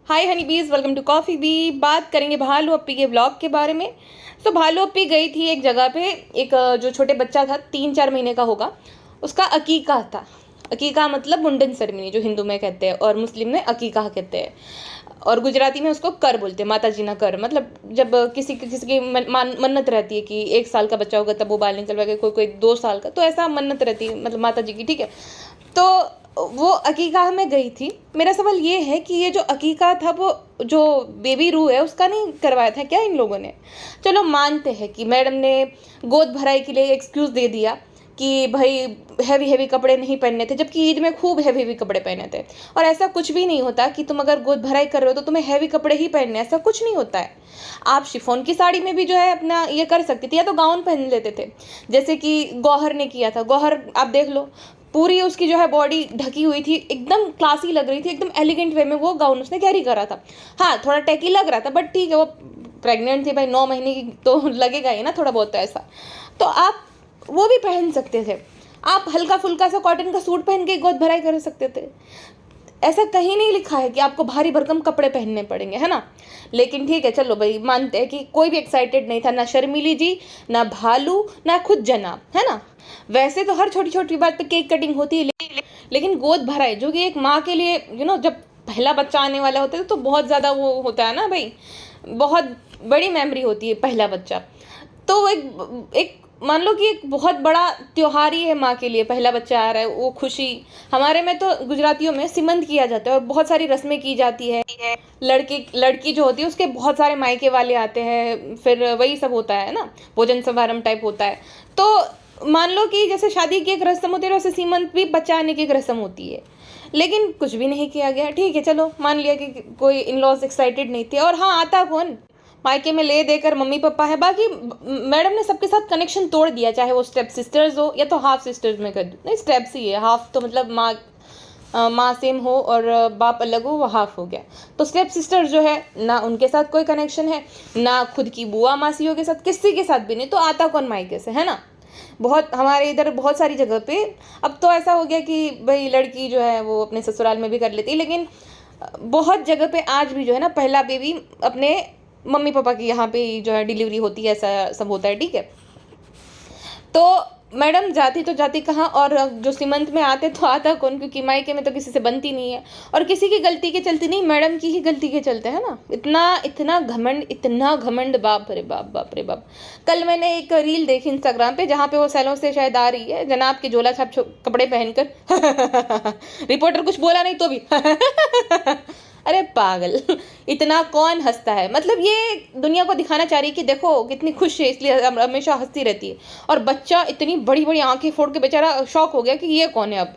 हाय हनी बीज, welcome to coffee B. बात करेंगे भालू अप्पी के ब्लॉग के बारे में। तो भालू अप्पी गई थी एक जगह पे। एक जो छोटे बच्चा था 3-4 महीने का होगा, उसका अकीका था। अकीका मतलब मुंडन सेरेमनी, जो हिंदू में कहते हैं और मुस्लिम में अकीका कहते हैं, और गुजराती में उसको कर बोलते हैं। माता जी ना कर मतलब जब किसी की मन्नत रहती है कि 1 साल का बच्चा होगा तब वो बाल निकलवाएगा, कोई 2 साल का, तो ऐसा मन्नत रहती है मतलब माता जी की, ठीक है। तो वो अकीका में गई थी। मेरा सवाल ये है कि ये जो अकीका था वो जो बेबी रू है उसका नहीं करवाया था क्या इन लोगों ने? चलो मानते हैं कि मैडम ने गोद भराई के लिए एक्सक्यूज़ दे दिया कि भाई हैवी कपड़े नहीं पहनने थे, जबकि ईद में खूब हैवी कपड़े पहने थे। और ऐसा कुछ भी नहीं होता कि तुम अगर गोद भराई कर रहे हो तो तुम्हें हैवी कपड़े ही पहनने, ऐसा कुछ नहीं होता है। आप शिफॉन की साड़ी में भी जो है अपना ये कर सकती थी, या तो गाउन पहन लेते थे जैसे कि गौहर ने किया था। गौहर आप देख लो, पूरी उसकी जो है बॉडी ढकी हुई थी, एकदम क्लासी लग रही थी, एकदम एलिगेंट वे में वो गाउन उसने कैरी करा था। हाँ, थोड़ा टेकी लग रहा था, बट ठीक है, वो प्रेग्नेंट थी भाई, 9 महीने की, तो लगेगा ही ना थोड़ा बहुत तो ऐसा। तो आप वो भी पहन सकते थे। आप हल्का फुल्का सा कॉटन का सूट पहन के गोद भराई कर सकते थे। ऐसा कहीं नहीं लिखा है कि आपको भारी भरकम कपड़े पहनने पड़ेंगे, है ना। लेकिन ठीक है, चलो भाई मानते हैं कि कोई भी एक्साइटेड नहीं था, ना शर्मिली जी, ना भालू, ना खुद जनाब, है ना। वैसे तो हर छोटी छोटी बात पे केक कटिंग होती है, लेकिन गोद भराई जो कि एक माँ के लिए जब पहला बच्चा आने वाला होता है तो बहुत ज़्यादा वो होता है ना भाई, बहुत बड़ी मेमोरी होती है पहला बच्चा। तो एक मान लो कि एक बहुत बड़ा त्योहार ही है माँ के लिए, पहला बच्चा आ रहा है, वो खुशी। हमारे में तो गुजरातियों में सीमंत किया जाता है और बहुत सारी रस्में की जाती है। लड़की जो होती है उसके बहुत सारे मायके वाले आते हैं, फिर वही सब होता है ना, भोजन समारंभ टाइप होता है। तो मान लो कि जैसे शादी की एक रस्म होती है वैसे सीमंत भी बच्चा आने की एक रस्म होती है, लेकिन कुछ भी नहीं किया गया। ठीक है, चलो मान लिया कि कोई इन लॉज एक्साइटेड नहीं थे। और हाँ, आता कौन, मायके में ले देकर मम्मी पापा है। बाकी मैडम ने सबके साथ कनेक्शन तोड़ दिया, चाहे वो स्टेप सिस्टर्स हो या तो हाफ सिस्टर्स में कर दो। नहीं, स्टेप्स ही है, हाफ तो मतलब माँ सेम हो और बाप अलग हो, वो हाफ हो गया। तो स्टेप सिस्टर्स जो है ना, उनके साथ कोई कनेक्शन है ना, खुद की बुआ मासियों के साथ, किसी के साथ भी नहीं। तो आता कौन मायके से, है ना। बहुत हमारे इधर बहुत सारी जगह पे अब तो ऐसा हो गया कि भाई लड़की जो है वो अपने ससुराल में भी कर लेती है, लेकिन बहुत जगह पे आज भी जो है ना पहला बेबी अपने मम्मी पापा की यहाँ पे जो है डिलीवरी होती है, ऐसा सब होता है, ठीक है। तो मैडम जाती तो जाती कहाँ, और जो सीमंत में आते तो आता कौन, क्योंकि मायके में तो किसी से बनती नहीं है, और किसी की गलती के चलते नहीं, मैडम की ही गलती के चलते, है ना। इतना घमंड, बाप रे बाप, बाप रे बाप। कल मैंने एक रील देखी इंस्टाग्राम पे, जहाँ पे वो सैलों से शायद आ रही है, जनाब के झोला छाप कपड़े पहनकर रिपोर्टर कुछ बोला नहीं तो भी अरे पागल, इतना कौन हंसता है। मतलब ये दुनिया को दिखाना चाह रही है कि देखो कितनी खुश है, इसलिए हमेशा हंसती रहती है। और बच्चा इतनी बड़ी बड़ी आंखें फोड़ के बेचारा शॉक हो गया कि ये कौन है अब।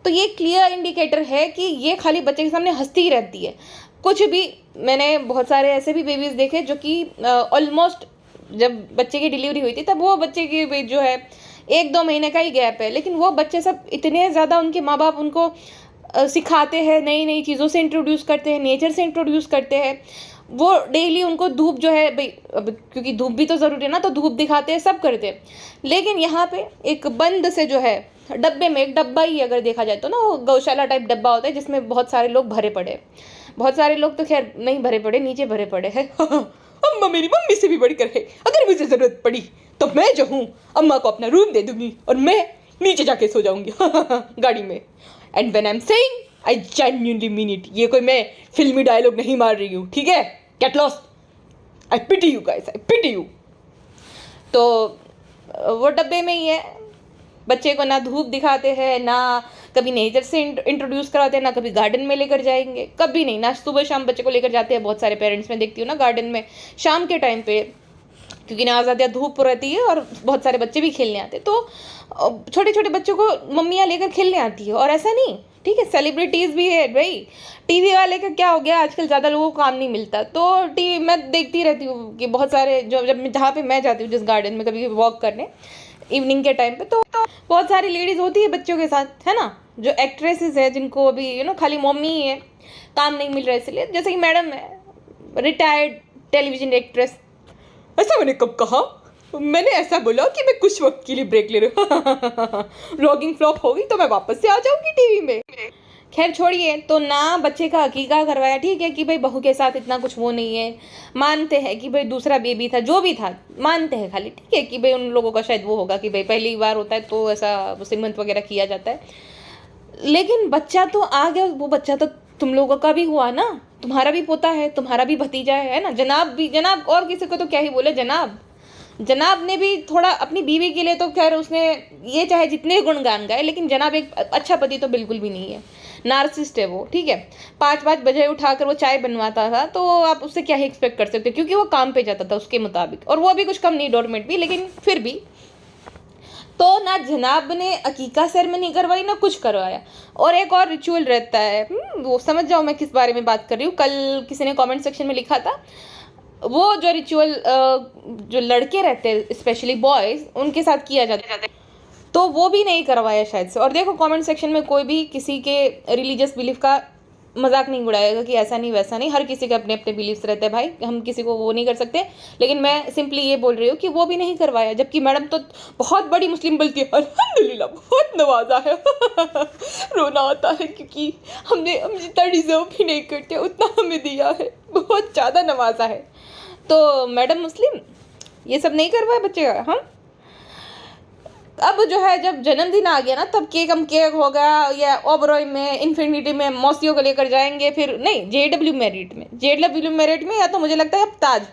तो ये क्लियर इंडिकेटर है कि ये खाली बच्चे के सामने हंसती ही रहती है। कुछ भी, मैंने बहुत सारे ऐसे भी बेबीज देखे जो कि ऑलमोस्ट जब बच्चे की डिलीवरी हुई थी तब वो बच्चे की जो है 1-2 महीने का ही गैप है, लेकिन वो बच्चे सब इतने ज़्यादा उनके माँ बाप उनको सिखाते हैं, नई नई चीज़ों से इंट्रोड्यूस करते हैं, नेचर से इंट्रोड्यूस करते हैं। वो डेली उनको धूप जो है भाई, अब क्योंकि धूप भी तो ज़रूरी है ना, तो धूप दिखाते हैं, सब करते हैं। लेकिन यहाँ पे एक बंद से जो है डब्बे में, एक डब्बा ही अगर देखा जाए तो ना, वो गौशाला टाइप डब्बा होता है जिसमें बहुत सारे लोग भरे पड़े। बहुत सारे लोग तो खैर नहीं भरे पड़े, नीचे भरे पड़े हैं अम्मा मेरी मम्मी से भी बढ़कर है, अगर मुझे ज़रूरत पड़ी तो मैं जो हूँ अम्मा को अपना रूम दे दूँगी और मैं नीचे जाके सो जाऊँगी गाड़ी में। And when I am saying, I genuinely mean it. ये कोई मैं फिल्मी डायलॉग नहीं मार रही हूँ, ठीक है। Get lost, I pity you guys, I pity you. तो वो डब्बे में ही है, बच्चे को ना धूप दिखाते हैं, ना कभी नेचर से इंट्रोड्यूस कराते हैं, ना कभी गार्डन में लेकर जाएंगे, कभी नहीं। ना सुबह शाम बच्चे को लेकर जाते हैं, बहुत सारे पेरेंट्स में देखती हूँ ना गार्डन में शाम के टाइम पे, क्योंकि ना ज़्यादा धूप रहती है और बहुत सारे बच्चे भी खेलने आते हैं। तो छोटे छोटे बच्चों को मम्मियाँ लेकर खेलने आती है, और ऐसा नहीं, ठीक है, सेलिब्रिटीज़ भी है भाई। टीवी वाले का क्या हो गया, आजकल ज़्यादा लोगों को काम नहीं मिलता, तो टीवी मैं देखती रहती हूँ कि बहुत सारे जहाँ पे मैं जाती हूँ, जिस गार्डन में कभी वॉक करने इवनिंग के टाइम पे, तो बहुत सारी लेडीज़ होती है बच्चों के साथ, है ना, जो एक्ट्रेसेस है, जिनको अभी खाली मम्मी ही है, काम नहीं मिल रहा है इसलिए। जैसे कि मैडम है, रिटायर्ड टेलीविजन एक्ट्रेस। ऐसा मैंने कब कहा? मैंने ऐसा बोला कि मैं कुछ वक्त के लिए ब्रेक ले रही हूँ व्लॉगिंग फ्लॉप होगी तो मैं वापस से आ जाऊंगी टीवी में। खैर छोड़िए, तो ना बच्चे का अकीका करवाया, ठीक है कि भाई बहू के साथ इतना कुछ वो नहीं है, मानते हैं कि भाई दूसरा बेबी था, जो भी था मानते हैं खाली, ठीक है कि भाई उन लोगों का शायद वो होगा कि भाई पहली बार होता है तो ऐसा सीमंत वगैरह किया जाता है। लेकिन बच्चा तो आ गया, वो बच्चा तो तुम लोगों का भी हुआ ना, तुम्हारा भी पोता है, तुम्हारा भी भतीजा है ना, जनाब भी, जनाब और किसी को तो क्या ही बोले, जनाब जनाब ने भी थोड़ा अपनी बीवी के लिए तो खैर उसने ये चाहे जितने गुणगान गाए, लेकिन जनाब एक अच्छा पति तो बिल्कुल भी नहीं है, नार्सिस्ट है वो, ठीक है। 5-5 बजे उठाकर वो चाय बनवाता था, तो आप उससे क्या ही एक्सपेक्ट कर सकते हो, क्योंकि वो काम पे जाता था उसके मुताबिक, और वो भी कुछ कम नहीं, डोरमेट भी, लेकिन फिर भी। तो ना जनाब ने अकीका सेरेमनी करवाई ना कुछ करवाया। और एक और रिचुअल रहता है, वो समझ जाओ मैं किस बारे में बात कर रही हूँ। कल किसी ने कमेंट सेक्शन में लिखा था, वो जो रिचुअल जो लड़के रहते हैं स्पेशली बॉयज़, उनके साथ किया जाता है, तो वो भी नहीं करवाया शायद से। और देखो कमेंट सेक्शन में कोई भी किसी के रिलीजियस बिलीफ का मजाक नहीं उड़ाएगा कि ऐसा नहीं वैसा नहीं, हर किसी के अपने अपने बिलीफ्स रहते हैं भाई, हम किसी को वो नहीं कर सकते। लेकिन मैं सिंपली ये बोल रही हूँ कि वो भी नहीं करवाया, जबकि मैडम तो बहुत बड़ी मुस्लिम बोलती है, अल्हम्दुलिल्लाह बहुत नवाजा है। रोना आता है क्योंकि हम जितना डिजर्व भी नहीं करते उतना हमें दिया है, बहुत ज़्यादा नवाजा है। तो मैडम मुस्लिम ये सब नहीं करवाया बच्चे का। हम अब जो है जब जन्मदिन आ गया ना, तब केक होगा, या ओबरॉय में इन्फिनिटी में मौसियों को लेकर जाएंगे, फिर नहीं जेडब्ल्यू मेरिट में या तो मुझे लगता है अब ताज,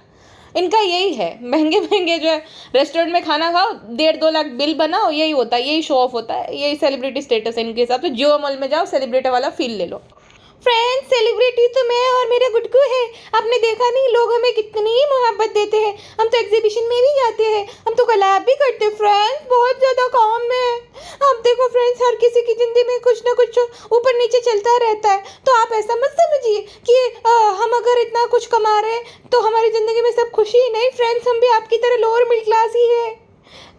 इनका यही है, महंगे महंगे जो है रेस्टोरेंट में खाना खाओ, 1.5-2 लाख बिल बनाओ, यही होता है, यही शो ऑफ होता है, यही सेलिब्रिटी स्टेटस है इनके हिसाब से। जियो मॉल में जाओ, सेलिब्रिटी वाला फील ले लो। फ्रेंड्स सेलिब्रिटी तो मैं और मेरा गुड्डू है, आपने देखा नहीं लोग हमें कितनी मोहब्बत देते हैं, हम तो एग्जीबिशन में भी जाते हैं, हम तो कोलैब भी करते हैं फ्रेंड्स, बहुत ज़्यादा काम है। आप देखो फ्रेंड्स, हर किसी की ज़िंदगी में कुछ ना कुछ ऊपर नीचे चलता रहता है, तो आप ऐसा मत समझिए कि हम अगर इतना कुछ कमा रहे हैं तो हमारी ज़िंदगी में सब खुशी ही नहीं। फ्रेंड्स हम भी आपकी तरह लोअर मिडिल क्लास ही है।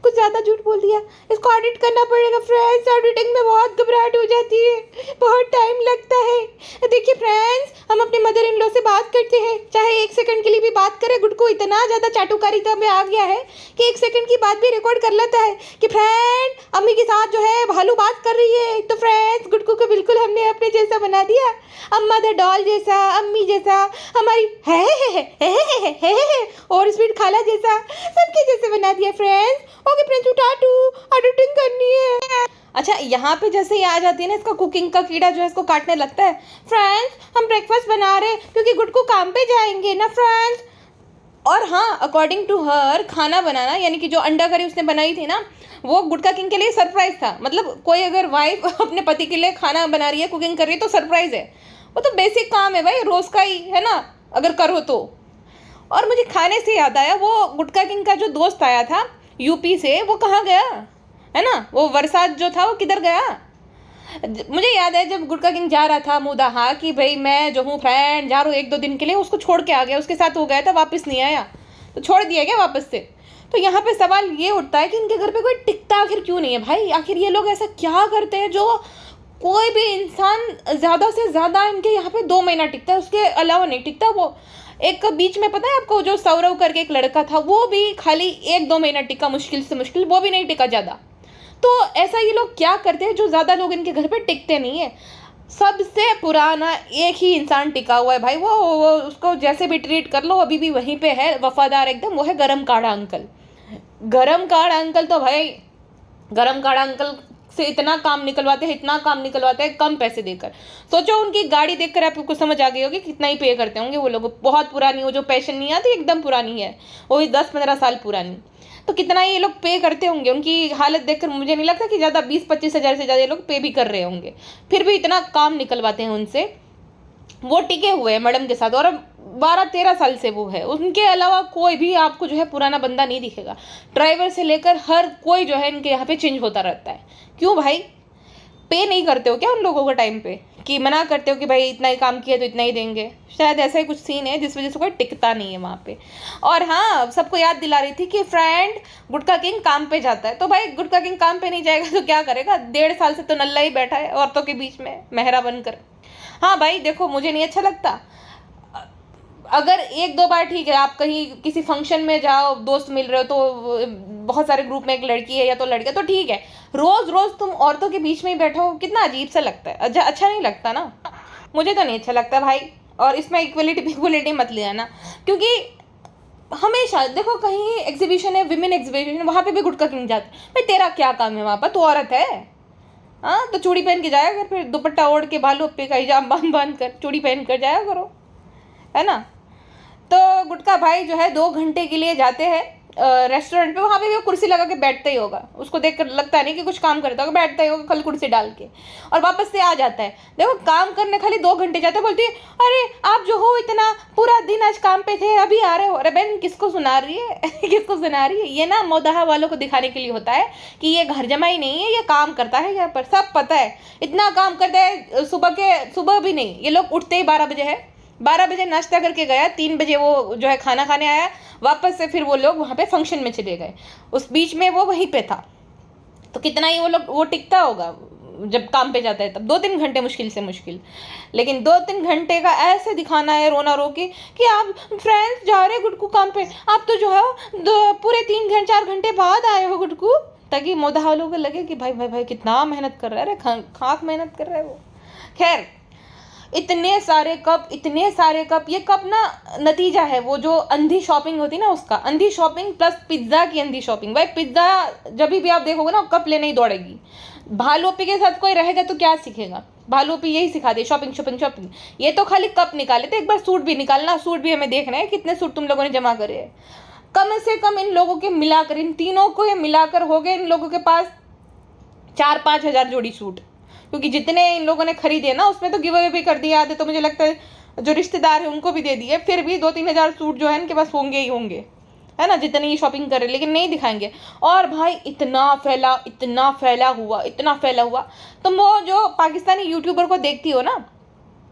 कुछ ज़्यादा झूठ बोल दिया, इसको ऑडिट करना पड़ेगा फ्रेंड्स, ऑडिटिंग में बहुत घबराहट हो जाती है, बहुत टाइम लगता है। देखिए फ्रेंड्स, हम अपने मदर इन लॉ से बात करते हैं, चाहे 1 सेकंड के लिए भी बात करें, गुड्डू इतना ज़्यादा चाटुकारिता में आ गया है कि 1 सेकंड की बात भी रिकॉर्ड कर लेता है कि फ्रेंड अम्मी के साथ जो है भालू बात कर रही है। तो फ्रेंड्स गुड्डू को बिल्कुल हमने अपने जैसा बना दिया, अम्मा द डॉल जैसा, अम्मी जैसा, हमारी है और स्वीट खाला जैसा, सबके जैसे बना दिया फ्रेंड्स। ओके फ्रेंड्स, टाटू एडिटिंग करनी है। अच्छा यहाँ पे जैसे ही आ जाती है ना, इसका कुकिंग का कीड़ा जो है इसको काटने लगता है। फ्रेंड्स हम ब्रेकफास्ट बना रहे क्योंकि गुड्डू काम पे जाएंगे ना फ्रेंड्स। और हाँ, अकॉर्डिंग टू हर खाना बनाना, यानी कि जो अंडा करी उसने बनाई थी ना, वो गुटका किंग के लिए सरप्राइज था। मतलब कोई अगर वाइफ अपने पति के लिए खाना बना रही है, कुकिंग कर रही है, तो सरप्राइज है, वो तो बेसिक काम है भाई, रोज़ का ही है ना, अगर करो तो। और मुझे खाने से याद आया, वो गुटका किंग का जो दोस्त आया था यूपी से, वो कहाँ गया है ना, वो वरसात जो था वो किधर गया। मुझे याद है जब गुटका किंग जा रहा था मुदाहा कि भाई मैं जो हूँ फ्रेंड जा रहा हूँ 1-2 दिन के लिए, उसको छोड़ के आ गया, उसके साथ हो गया था, वापस नहीं आया, तो छोड़ दिया गया वापस से। तो यहाँ पे सवाल ये उठता है कि इनके घर पे कोई टिकता आखिर क्यों नहीं है भाई, आखिर ये लोग ऐसा क्या करते हैं जो कोई भी इंसान ज़्यादा से ज़्यादा इनके यहाँ पे 2 महीना टिकता है, उसके अलावा नहीं टिकता। वो एक बीच में पता है आपको, जो सौरव करके एक लड़का था, वो भी खाली 1-2 महीना टिका, मुश्किल से मुश्किल, वो भी नहीं टिका ज़्यादा। तो ऐसा ये लोग क्या करते हैं जो ज़्यादा लोग इनके घर पे टिकते नहीं है। सबसे पुराना एक ही इंसान टिका हुआ है भाई, वो उसको जैसे भी ट्रीट कर लो अभी भी वहीं पे है, वफादार एकदम, वो है गरम काढ़ा अंकल। गरम काढ़ा अंकल तो भाई, गरम काढ़ा अंकल से इतना काम निकलवाते हैं कम पैसे देकर। सोचो उनकी गाड़ी देखकर आपको समझ आ गई होगी कितना ही पे करते होंगे वो लोग। बहुत पुरानी, वो जो पैशन नहीं आती एकदम पुरानी है, वो भी 10-15 साल पुरानी, तो कितना ये लोग पे करते होंगे। उनकी हालत देखकर मुझे नहीं लगता कि ज़्यादा 20-25 हज़ार से ज़्यादा ये लोग पे भी कर रहे होंगे, फिर भी इतना काम निकलवाते हैं उनसे। वो टिके हुए हैं मैडम के साथ, और 12-13 साल से वो है, उनके अलावा कोई भी आपको जो है पुराना बंदा नहीं दिखेगा। ड्राइवर से लेकर हर कोई जो है इनके यहाँ पे चेंज होता रहता है। क्यों भाई, पे नहीं करते हो क्या उन लोगों का टाइम पे, कि मना करते हो कि भाई इतना ही काम किया तो इतना ही देंगे? शायद ऐसा ही कुछ सीन है जिस वजह से कोई टिकता नहीं है वहाँ पे। और हाँ, सबको याद दिला रही थी कि फ्रेंड गुटका किंग काम पे जाता है, तो भाई गुटका किंग काम पे नहीं जाएगा तो क्या करेगा? 1.5 साल से तो नल्ला ही बैठा है औरतों के बीच में मेहरा बनकर। हाँ भाई देखो, मुझे नहीं अच्छा लगता, अगर एक दो बार ठीक है, आप कहीं किसी फंक्शन में जाओ, दोस्त मिल रहे हो, तो बहुत सारे ग्रुप में एक लड़की है या तो लड़का, तो ठीक है। रोज रोज तुम औरतों के बीच में ही बैठो, कितना अजीब सा लगता है, अच्छा नहीं लगता ना। मुझे तो नहीं अच्छा लगता भाई। और इसमें इक्वलिटी मत ले आना, क्योंकि हमेशा देखो कहीं एग्जीबिशन है, विमेन एग्जीबिशन, वहाँ पे भी गुटखा क्यों जाते भाई? तेरा क्या काम है वहाँ पर? तू औरत है, हाँ, तो चूड़ी पहन के जाया कर, फिर दुपट्टा ओढ़ के, बालों पे का हिजाब बांध कर, चूड़ी पहन कर जाया करो, है ना। तो गुटखा भाई जो है 2 घंटे के लिए जाते हैं रेस्टोरेंट पे, वहाँ पे भी वो कुर्सी लगा के बैठता ही होगा, उसको देख कर लगता नहीं कि कुछ काम करता होगा, बैठता ही होगा खाली कुर्सी डाल के, और वापस से आ जाता है। देखो काम करने खाली 2 घंटे जाते, बोलती है अरे आप जो हो इतना पूरा दिन आज काम पे थे, अभी आ रहे हो। अरे बहन किसको सुना रही है किसको सुना रही है? ये ना मोदाहा वालों को दिखाने के लिए होता है कि ये घर जमाई नहीं है, ये काम करता है यहाँ पर, सब पता है, इतना काम करता है। सुबह भी नहीं, ये लोग उठते ही 12 बजे है, 12 बजे नाश्ता करके गया, 3 बजे वो जो है खाना खाने आया, वापस से फिर वो लोग वहाँ पे फंक्शन में चले गए, उस बीच में वो वहीं पे था। तो कितना ही वो टिकता होगा जब काम पे जाता है, तब 2-3 घंटे मुश्किल से मुश्किल। लेकिन 2-3 घंटे का ऐसे दिखाना है रोना रो के कि आप फ्रेंड्स जा रहे गुटकू काम पे, आप तो जो है पूरे 3-4 घंटे बाद आए हो गुटकू, ताकि मोदाहा लोगों को लगे कि भाई भाई भाई कितना मेहनत कर रहा है, अरे खाक मेहनत कर रहा है वो। खैर, इतने सारे कप, ये कप ना नतीजा है वो जो अंधी शॉपिंग होती ना, उसका अंधी शॉपिंग प्लस पिज्ज़ा की अंधी शॉपिंग। भाई पिज्ज़ा जब भी आप देखोगे ना, कप लेने ही दौड़ेगी। भालूपी के साथ कोई रहेगा तो क्या सीखेगा? भालूपी यही सिखा दे, शॉपिंग शॉपिंग शॉपिंग। ये तो खाली कप निकाले थे, एक बार सूट भी निकालना, सूट भी हमें देखना है कितने सूट तुम लोगों ने जमा करे हैं। कम से कम इन लोगों के मिलाकर, इन तीनों को मिलाकर हो गए इन लोगों के पास 4-5 हज़ार जोड़ी सूट, क्योंकि जितने इन लोगों ने खरीदे ना, उसमें तो गिव अवे भी कर दिया आधे, तो मुझे लगता है जो रिश्तेदार है उनको भी दे दिए। फिर भी 2-3 हज़ार सूट जो है इनके पास होंगे ही होंगे, है ना, जितनी ये शॉपिंग कर रहे, लेकिन नहीं दिखाएंगे। और भाई इतना फैला हुआ। तुम वो जो पाकिस्तानी यूट्यूबर को देखती हो ना,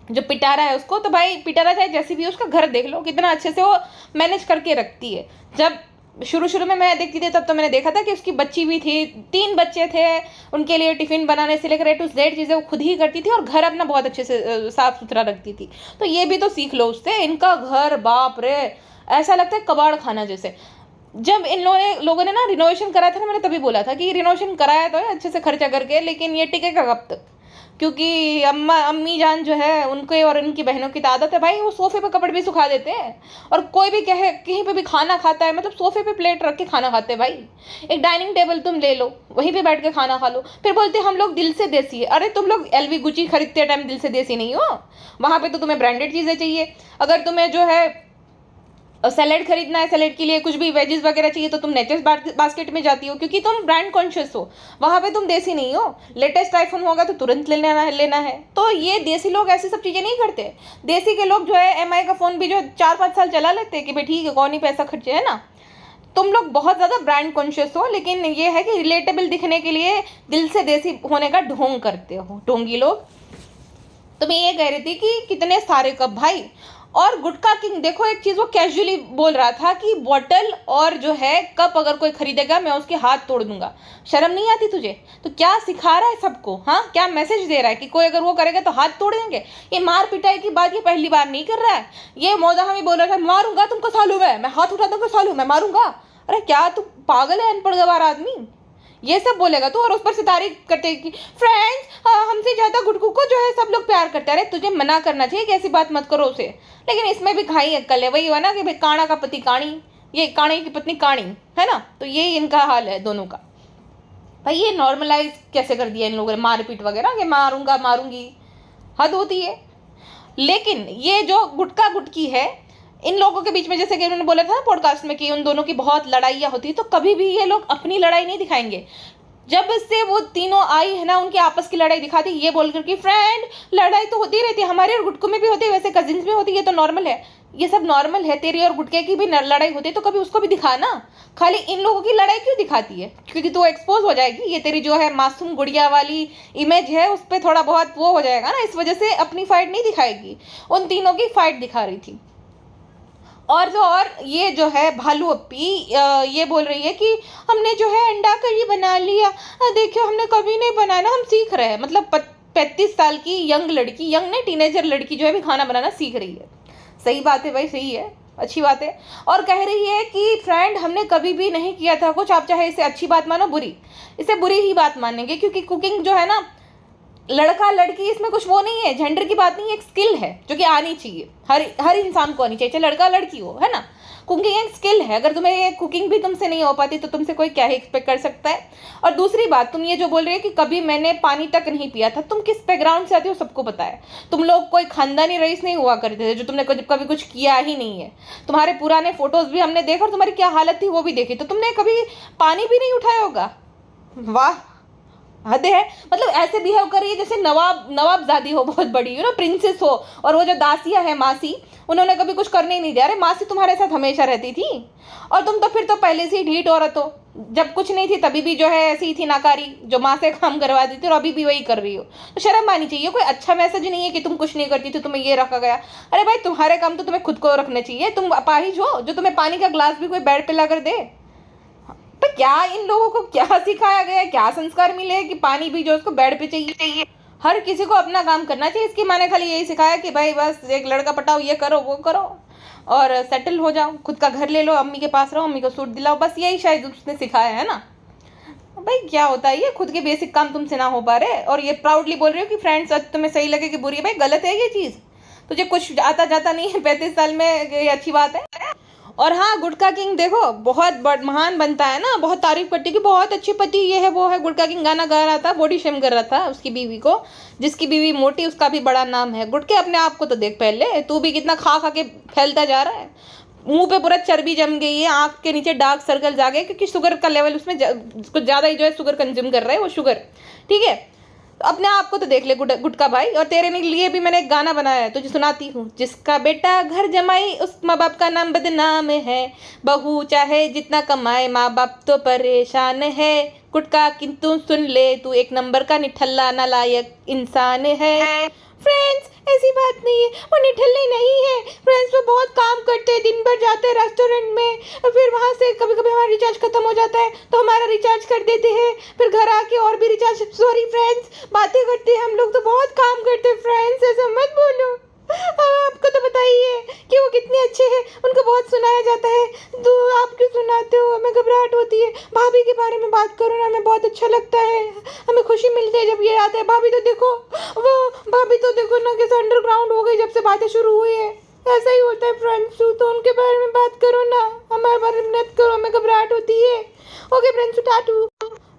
जो पिटारा है उसको, तो भाई पिटारा चाहे जैसी भी है, उसका घर देख लो कितना अच्छे से वो मैनेज करके रखती है। जब शुरू में मैं देखती थी तब तो मैंने देखा था कि उसकी बच्ची भी थी, 3 बच्चे थे, उनके लिए टिफ़िन बनाने से लेकर A to Z चीज़ें वो खुद ही करती थी, और घर अपना बहुत अच्छे से साफ़ सुथरा रखती थी। तो ये भी तो सीख लो उससे। इनका घर बाप रे, ऐसा लगता है कबाड़ खाना जैसे। जब इन लोगों ने ना रिनोवेशन कराया था ना, मैंने तभी बोला था कि रिनोवेशन कराया तो है अच्छे से खर्चा करके, लेकिन ये टिकेगा कब तक? क्योंकि अम्मी जान जो है, उनके और उनकी बहनों की आदत है भाई, वो सोफे पे कपड़े भी सुखा देते हैं। और कोई भी कहे कहीं पे भी खाना खाता है, मतलब सोफे पे प्लेट रख के खाना खाते हैं भाई। एक डाइनिंग टेबल तुम ले लो, वहीं पे बैठ के खाना खा लो। फिर बोलते हैं हम लोग दिल से देसी है। अरे तुम लोग LV गुची खरीदते टाइम दिल से देसी नहीं हो, वहाँ पे तो तुम्हें ब्रांडेड चीज़ें चाहिए। अगर तुम्हें जो है सैलेड खरीदना है, सैलेड के लिए कुछ भी वेजेस वगैरह चाहिए, तो तुम नेचर्स बास्केट में जाती हो, क्योंकि तुम ब्रांड कॉन्शियस हो। वहाँ पे तुम देसी नहीं हो। लेटेस्ट आईफोन होगा तो तुरंत लेना है। तो ये देसी लोग ऐसी सब चीज़ें नहीं करते। देसी के लोग जो है MI का फ़ोन भी जो 4-5 साल चला लेते हैं कि भाई ठीक है, कौन ही पैसा खर्चे, है ना। तुम लोग बहुत ज़्यादा ब्रांड कॉन्शियस हो, लेकिन ये है कि रिलेटेबल दिखने के लिए दिल से देसी होने का ढोंग करते हो, ढोंगी लोग। तो मैं ये कह रही थी कि कितने सारे कप भाई। और गुटखा किंग देखो, एक चीज़ वो कैजुअली बोल रहा था कि बॉटल और जो है कप अगर कोई खरीदेगा मैं उसके हाथ तोड़ दूंगा। शर्म नहीं आती तुझे? तो क्या सिखा रहा है सबको? हाँ, क्या मैसेज दे रहा है कि कोई अगर वो करेगा तो हाथ तोड़ देंगे? ये मार पिटाई की बात ये पहली बार नहीं कर रहा है। ये मोदाहा भी बोल रहा था मारूंगा तुमको सालू मैं हाथ उठा दूंगा सालू मैं मारूंगा। अरे क्या तू पागल है, अनपढ़ गवार आदमी? ये सब बोलेगा तो, और उस पर से तारीफ करते कि फ्रेंड्स हमसे ज़्यादा गुटकू को जो है सब लोग प्यार करते हैं। अरे तुझे मना करना चाहिए कि ऐसी बात मत करो उसे। लेकिन इसमें भी खाई अक्कल है, वही हुआ ना कि भाई काणा का पति काणी, ये काणी की पत्नी काणी, है ना। तो ये इनका हाल है दोनों का। भाई ये नॉर्मलाइज कैसे कर दिया इन लोगों ने मारपीट वगैरह, कि मारूंगा मारूंगी, हद होती है। लेकिन ये जो गुटका गुटकी है इन लोगों के बीच में, जैसे कि उन्होंने बोला था पॉडकास्ट में कि उन दोनों की बहुत लड़ाइयाँ होती है, तो कभी भी ये लोग अपनी लड़ाई नहीं दिखाएंगे। जब से वो तीनों आई है ना, उनकी आपस की लड़ाई दिखाती ये बोलकर कि फ्रेंड लड़ाई तो होती रहती है, हमारे और गुटकों में भी होती है, वैसे कजिन्स में होती है, ये तो नॉर्मल है, ये सब नॉर्मल है। तेरी और गुटके की भी लड़ाई होती है, तो कभी उसको भी दिखाना। खाली इन लोगों की लड़ाई क्यों दिखाती है? क्योंकि तो एक्सपोज हो जाएगी, ये तेरी जो है मासूम गुड़िया वाली इमेज है उस पर थोड़ा बहुत वो हो जाएगा ना, इस वजह से अपनी फाइट नहीं दिखाएगी, उन तीनों की फाइट दिखा रही थी। और ये जो है भालू अप्पी ये बोल रही है कि हमने जो है अंडा करी बना लिया, देखियो हमने कभी नहीं बनाया ना, हम सीख रहे हैं। मतलब 35 साल की यंग लड़की, यंग नहीं टीनेजर लड़की जो है भी खाना बनाना सीख रही है। सही बात है भाई, सही है, अच्छी बात है। और कह रही है कि फ्रेंड हमने कभी भी नहीं किया था कुछ, आप चाहे इसे अच्छी बात मानो बुरी, इसे बुरी ही बात मानेंगे, क्योंकि कुकिंग जो है ना, लड़का लड़की इसमें कुछ वो नहीं है, जेंडर की बात नहीं है, एक स्किल है जो कि आनी चाहिए, हर इंसान को आनी चाहिए, चाहे लड़का लड़की हो, है ना। कुकिंग एक स्किल है, अगर तुम्हें ये कुकिंग भी तुमसे नहीं हो पाती तो तुमसे कोई क्या ही एक्सपेक्ट कर सकता है। और दूसरी बात, तुम ये जो बोल रहे हो कि कभी मैंने पानी तक नहीं पिया था, तुम किस बैकग्राउंड से आती हो सबको पता है। तुम लोग कोई खानदानी रईस नहीं हुआ करते थे जो तुमने कभी कुछ किया ही नहीं है। तुम्हारे पुराने फोटोज भी हमने देखा और तुम्हारी क्या हालत थी वो भी देखी, तो तुमने कभी पानी भी नहीं उठाया होगा। वाह, हद है। मतलब ऐसे बिहेव कर रही है जैसे नवाबजादी हो, बहुत बड़ी, प्रिंसेस हो, और वो जो दासिया है मासी, उन्होंने कभी कुछ करने ही नहीं दिया। अरे मासी तुम्हारे साथ हमेशा रहती थी, और तुम तो फिर तो पहले से ही ढीठ औरत हो। जब कुछ नहीं थी तभी भी जो है ऐसी थी नाकारी, जो माँ से काम करवा दी थी, और अभी भी वही कर रही हो, तो शर्म आनी चाहिए। कोई अच्छा मैसेज नहीं है कि तुम कुछ नहीं करती थी, तुम्हें ये रखा गया। अरे भाई, तुम्हारे काम तो तुम्हें खुद को रखने चाहिए। तुम अपाहिज हो जो तुम्हें पानी का ग्लास भी कोई बेड पे ला कर दे? तो क्या इन लोगों को क्या सिखाया गया है, क्या संस्कार मिले कि पानी भी जो उसको बेड पे चाहिए? हर किसी को अपना काम करना चाहिए। इसकी माँ ने खाली यही सिखाया कि भाई बस एक लड़का पटाओ, ये करो वो करो और सेटल हो जाओ, खुद का घर ले लो, अम्मी के पास रहो, अम्मी को सूट दिलाओ, बस यही शायद उसने सिखाया है ना। भाई क्या होता है ये, खुद के बेसिक काम तुमसे ना हो पा रहे और ये प्राउडली बोल रहे हो कि फ्रेंड्स तुम्हें सही लगे कि बुरी है। भाई गलत है ये चीज़, तुझे कुछ आता जाता नहीं है 35 साल में, ये अच्छी बात है। और हाँ, गुटखा किंग देखो बहुत महान बनता है ना, बहुत तारीफ करती कि बहुत अच्छे पति ये है वो है। गुटखा किंग गाना गा रहा था, बॉडी शेम कर रहा था उसकी बीवी को, जिसकी बीवी मोटी उसका भी बड़ा नाम है। गुटके अपने आप को तो देख पहले, तू भी कितना खा खा के फैलता जा रहा है, मुंह पे पूरा चर्बी जम गई है, आँख के नीचे डार्क सर्कल आ गए, क्योंकि शुगर का लेवल उसमें कुछ ज़्यादा ही जो है शुगर कंज्यूम कर रहा है वो शुगर, ठीक है। तो अपने आप को तो देख ले गुटका भाई। और तेरे लिए भी मैंने एक गाना बनाया है, तुझे सुनाती हूँ। जिसका बेटा घर जमाई उस माँ बाप का नाम बदनाम है, बहू चाहे जितना कमाए माँ बाप तो परेशान है। गुटका किंतु सुन ले, तू एक नंबर का निठल्ला नालायक इंसान है। फ्रेंड्स ऐसी बात नहीं है, वो निठल्ले नहीं है फ्रेंड्स, वो बहुत काम करते हैं, दिन भर जाते हैं रेस्टोरेंट में, फिर वहाँ से कभी कभी हमारा रिचार्ज खत्म हो जाता है तो हमारा रिचार्ज कर देते हैं, फिर घर आके और भी रिचार्ज। सॉरी फ्रेंड्स, बातें करते हैं हम लोग तो बहुत काम करते हैं फ्रेंड्स, ऐसा मत बोलो। आपको तो बताइए कि वो कितने अच्छे हैं, उनको बहुत सुनाया जाता है, तो आप क्यों सुनाते हो? हमें घबराहट होती है। भाभी के बारे में बात करो ना, हमें बहुत अच्छा लगता है, हमें खुशी मिलती है जब ये आता है। भाभी तो देखो, वो भाभी तो देखो ना कैसे अंडरग्राउंड हो गई जब से बातें शुरू हुई है। ऐसा ही होता है फ्रेंड्स, तो उनके बारे में बात करो ना, हमारे बारे में मत करो, हमें घबराहट होती है। Okay friends, टाटू।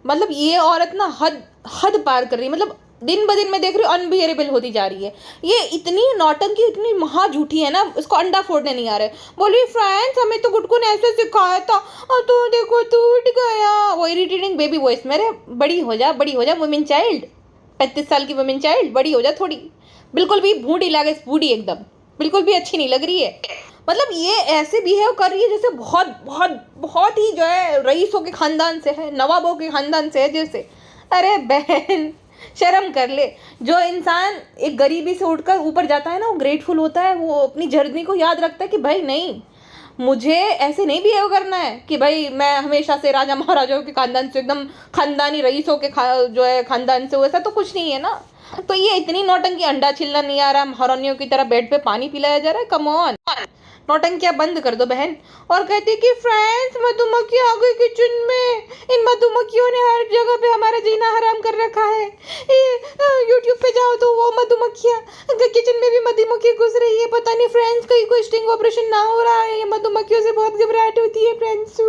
मतलब ये औरत ना हद पार कर रही है, मतलब दिन ब दिन मैं देख रही हूँ अनबियरेबल होती जा रही है। ये इतनी नौटंकी, इतनी महा झूठी है ना, उसको अंडा फोड़ने नहीं आ रहा है। बोली फ्रेंड्स हमें तो गुटकू ने ऐसे सिखाया था और तो देखो टूट गया। वो इरिटेटिंग बेबी वॉइस, मेरे बड़ी हो जा वुमेन चाइल्ड, 35 साल की वुमेन चाइल्ड, बड़ी हो जा थोड़ी। बिल्कुल भी बूढ़ी लागे, बूढ़ी एकदम बिल्कुल भी अच्छी नहीं लग रही है। मतलब ये ऐसे बिहेव कर रही है जैसे बहुत बहुत बहुत ही जो है रईसों के खानदान से है, नवाबों के खानदान से है जैसे। अरे बहन शर्म कर ले। जो इंसान एक गरीबी से उठकर ऊपर जाता है ना, वो ग्रेटफुल होता है, वो अपनी जर्नी को याद रखता है कि भाई नहीं, मुझे ऐसे नहीं बिहेव करना है कि भाई मैं हमेशा से राजा महाराजाओं के खानदान से, एकदम खानदानी रईसों के जो है खानदान से, वैसा तो कुछ नहीं है ना। तो ये इतनी नौटंकी, अंडा छिलना नहीं आ रहा, महारानियों की तरह बेड पे पानी पिलाया जा रहा है, कम ऑन, नौटंकियाँ बंद कर दो बहन। और कहती कि फ्रेंड्स मधुमक्खी आ गई किचन में, इन मधुमक्खियों ने हर जगह पे हमारा जीना हराम कर रखा है। यूट्यूब पे जाओ तो वो मधुमक्खियाँ, किचन में भी मधुमक्खी घुस रही है, पता नहीं फ्रेंड्स कहीं कोई स्टिंग ऑपरेशन ना हो रहा है, ये मधुमक्खियों से बहुत घबराहट होती है फ्रेंड्स।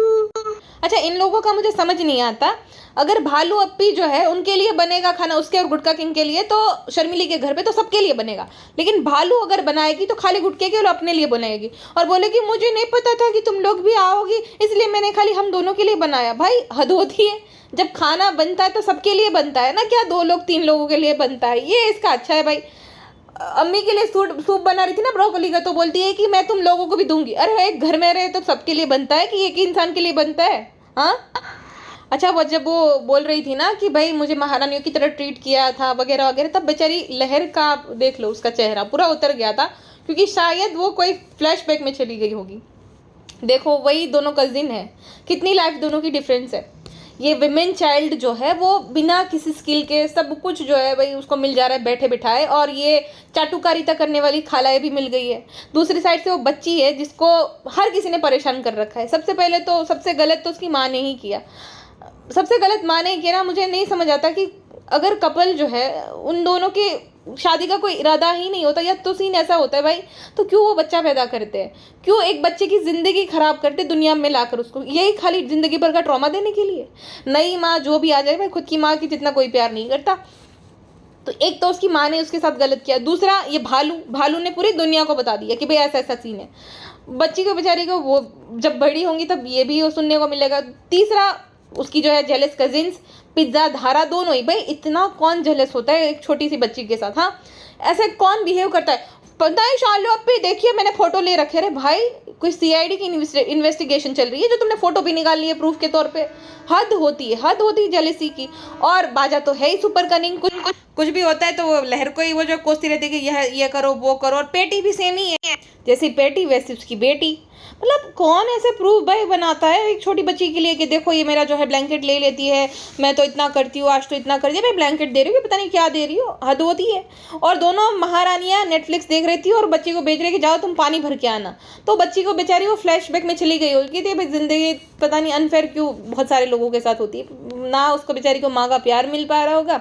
अच्छा, इन लोगों का मुझे समझ नहीं आता, अगर भालू अप्पी जो है उनके लिए बनेगा खाना, उसके और गुटखा किंग के लिए, तो शर्मिली के घर पे तो सबके लिए बनेगा, लेकिन भालू अगर बनाएगी तो खाली गुटके के और अपने लिए बनाएगी और बोलेगी मुझे नहीं पता था कि तुम लोग भी आओगी इसलिए मैंने खाली हम दोनों के लिए बनाया। भाई हद होती है, जब खाना बनता है तो सबके लिए बनता है ना, क्या 2 लोग 3 लोगों के लिए बनता है। ये इसका अच्छा है भाई। अम्मी के लिए सूप बना रही थी ना ब्रोकली का, तो बोलती है कि मैं तुम लोगों को भी दूंगी। अरे एक घर में रहे तो सबके लिए बनता है कि एक ही इंसान के लिए बनता है? हाँ। अच्छा, वो जब वो बोल रही थी ना कि भाई मुझे महारानियों की तरह ट्रीट किया था वगैरह वगैरह, तब बेचारी लहर का देख लो, उसका चेहरा पूरा उतर गया था, क्योंकि शायद वो कोई फ्लैशबैक में चली गई होगी। देखो वही दोनों कजिन है, कितनी लाइफ दोनों की डिफरेंस है। ये विमेन चाइल्ड जो है वो बिना किसी स्किल के सब कुछ जो है भाई उसको मिल जा रहा है बैठे बिठाए, और ये चाटुकारिता करने वाली खालाएं भी मिल गई है। दूसरी साइड से वो बच्ची है जिसको हर किसी ने परेशान कर रखा है। सबसे पहले तो सबसे गलत तो उसकी माँ ने ही किया, सबसे गलत माँ ने किया ना। मुझे नहीं समझ आता कि अगर कपल जो है उन दोनों के शादी का कोई इरादा ही नहीं होता या तो सीन ऐसा होता है भाई, तो क्यों वो बच्चा पैदा करते हैं? क्यों एक बच्चे की ज़िंदगी ख़राब करते दुनिया में लाकर उसको, यही खाली ज़िंदगी भर का ट्रॉमा देने के लिए? नई माँ जो भी आ जाए भाई, खुद की माँ की जितना कोई प्यार नहीं करता। तो एक तो उसकी माँ ने उसके साथ गलत किया, दूसरा ये भालू ने पूरी दुनिया को बता दिया कि भाई ऐसा ऐसा सीन है। बच्ची को बेचारी को वो जब बड़ी होंगी तब ये भी सुनने को मिलेगा। तीसरा उसकी जो है जेलस कजिन्स, पिज्ज़ा, धारा, दोनों ही। भाई इतना कौन जेलस होता है एक छोटी सी बच्ची के साथ? हाँ, ऐसे कौन बिहेव करता है? पता है शालो आप पे देखिए मैंने फोटो ले रखे। अरे भाई कोई सीआईडी की इन्वेस्टिगेशन चल रही है जो तुमने फोटो भी निकाल ली है प्रूफ के तौर पे। हद होती है जेलसी की। और बाजा तो है ही सुपर कनिंग, कुछ भी होता है तो वो लहर को ही वो जो कोसती रहती है कि यह ये करो वो करो। और पेटी भी सेम ही है, जैसी पेटी वैसी उसकी बेटी। मतलब कौन ऐसे प्रूफ भाई बनाता है एक छोटी बच्ची के लिए कि देखो ये मेरा जो है ब्लैंकेट ले लेती है, मैं तो इतना करती हूँ, आज तो इतना कर दिया। भाई ब्लैंकेट दे रही हूँ, पता नहीं क्या दे रही हो, हद होती है। और दोनों महारानियाँ नेटफ्लिक्स देख रही थी और बच्ची को भेज रही कि जाओ तुम पानी भर के आना। तो बच्ची को बेचारी वो फ्लैशबैक में चली गई होगी थी। भाई जिंदगी पता नहीं अनफेयर क्यों बहुत सारे लोगों के साथ होती है ना। उसको बेचारी को माँ का प्यार मिल पा रहा होगा,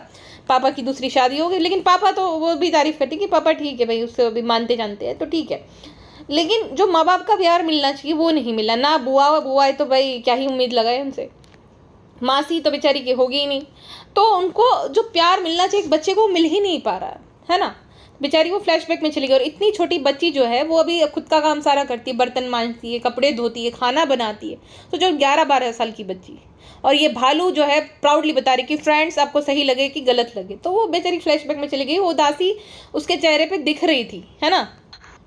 पापा की दूसरी शादी होगी, लेकिन पापा तो वो भी तारीफ करते कि पापा ठीक है भाई, उससे भी मानते जानते हैं तो ठीक है। लेकिन जो माँ बाप का प्यार मिलना चाहिए वो नहीं मिला ना। बुआ है तो भाई क्या ही उम्मीद लगाए उनसे, मासी तो बेचारी की होगी ही नहीं। तो उनको जो प्यार मिलना चाहिए एक बच्चे को मिल ही नहीं पा रहा है ना। बेचारी वो फ्लैशबैक में चली गई। और इतनी छोटी बच्ची जो है वो अभी खुद का काम सारा करती है, बर्तन मांजती है, कपड़े धोती है, खाना बनाती है। तो जो 11-12 साल की बच्ची, और ये भालू जो है प्राउडली बता रही कि फ्रेंड्स आपको सही लगे कि गलत लगे, तो वो बेचारी फ्लैशबैक में चली गई। वो उदासी उसके चेहरे पे दिख रही थी, है ना।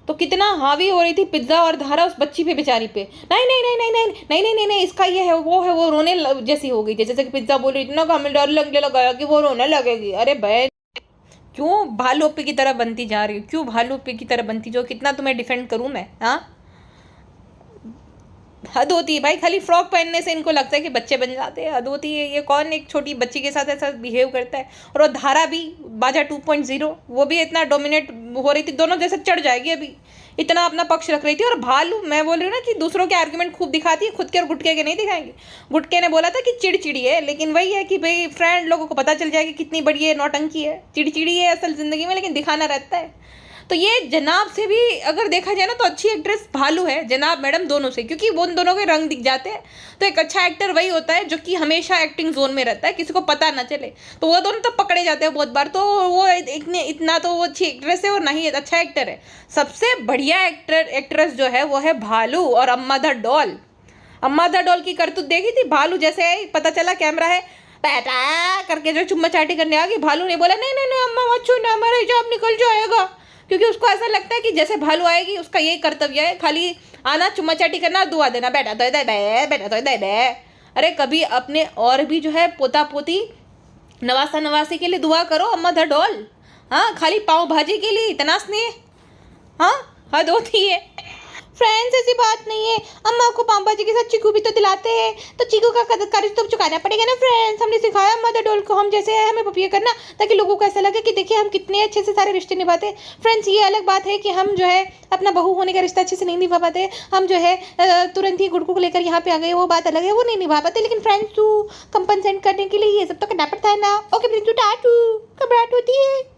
तो कितना हावी हो रही थी पिज्ज़ा और धारा उस बच्ची पे बेचारी पे। नहीं नहीं नहीं नहीं नहीं नहीं नहीं नहीं नहीं इसका ये है वो रोने जैसी हो गई थी। जैसे कि पिज्ज़ा बोल रही, इतना हमें डर लगने लगा कि वो रोने लगेगी। अरे बहन क्यों भालूपी की तरह बनती जा रही हो? क्यों भालूपी की तरह बनती जो? कितना तुम्हें डिफेंड करूं मैं? हाँ, हद होती है भाई। खाली फ्रॉक पहनने से इनको लगता है कि बच्चे बन जाते हैं। हद होती है। ये कौन एक छोटी बच्ची के साथ ऐसा बिहेव करता है? और वो धारा भी बाजा 2.0 वो भी इतना डोमिनेट हो रही थी, दोनों जैसे चढ़ जाएगी अभी, इतना अपना पक्ष रख रही थी। और भालू मैं बोल रही हूँ ना कि दूसरों के आर्गुमेंट खूब दिखाती है, खुद के और गुटके के नहीं दिखाएंगे। गुटके ने बोला था कि चिड़चिड़ी है, लेकिन वही है कि भाई फ्रेंड लोगों को पता चल जाएगी कितनी बड़ी है, नौटंकी है, चिड़चिड़ी है असल जिंदगी में, लेकिन दिखाना रहता है। तो ये जनाब से भी अगर देखा जाए ना तो अच्छी एक्ट्रेस भालू है, जनाब मैडम दोनों से, क्योंकि वो उन दोनों के रंग दिख जाते हैं। तो एक अच्छा एक्टर वही होता है जो कि हमेशा एक्टिंग जोन में रहता है, किसी को पता ना चले। तो वो दोनों तो पकड़े जाते हैं बहुत बार। तो वो इतना तो वो अच्छी एक्ट्रेस है और ना ही अच्छा एक्टर है। सबसे बढ़िया एक्ट्रेस जो है वो है भालू और अम्मा द डॉल। अम्मा द डॉल की करतूत देखी थी? भालू जैसे पता चला कैमरा है बेटा करके जो चुम्मा चाटी करने आ गई, भालू ने बोला नहीं नहीं नहीं अम्मा मत छूना, हमारा हिजाब निकल जाएगा। क्योंकि उसको ऐसा लगता है कि जैसे भालू आएगी उसका यही कर्तव्य है, खाली आना, चुम्मा चाटी करना, दुआ देना, बेटा तो दे दे, बेटा तो दे दे। अरे कभी अपने और भी जो है पोता पोती नवासा नवासी के लिए दुआ करो अम्मा द डॉल। हाँ, खाली पाव भाजी के लिए इतना स्नेह? हाँ, हद होती है। फ्रेंड्स ऐसी बात नहीं है, अम्मा को पाव भाजी के साथ चीकू भी तो दिलाते हैं, तो चीकू का कर्ज तो चुकाना पड़ेगा ना फ्रेंड्स। हमने सिखाया मदर डॉल को हम जैसे है हमें पपिया करना, ताकि लोगों को ऐसा लगे कि देखिए हम कितने अच्छे से सारे रिश्ते निभाते हैं। फ्रेंड्स ये अलग बात है कि हम जो है अपना बहू होने का रिश्ता अच्छे से नहीं निभा पाते, हम जो है तुरंत ही गुड़कू को लेकर यहाँ पे आ गए, वो बात अलग है, वो नहीं निभा पाते। लेकिन फ्रेंड्स तू कंपनसेट करने के लिए ये सब तो करना पड़ता है ना। ओके फ्रेंड्स, टाटू घबराहट होती है।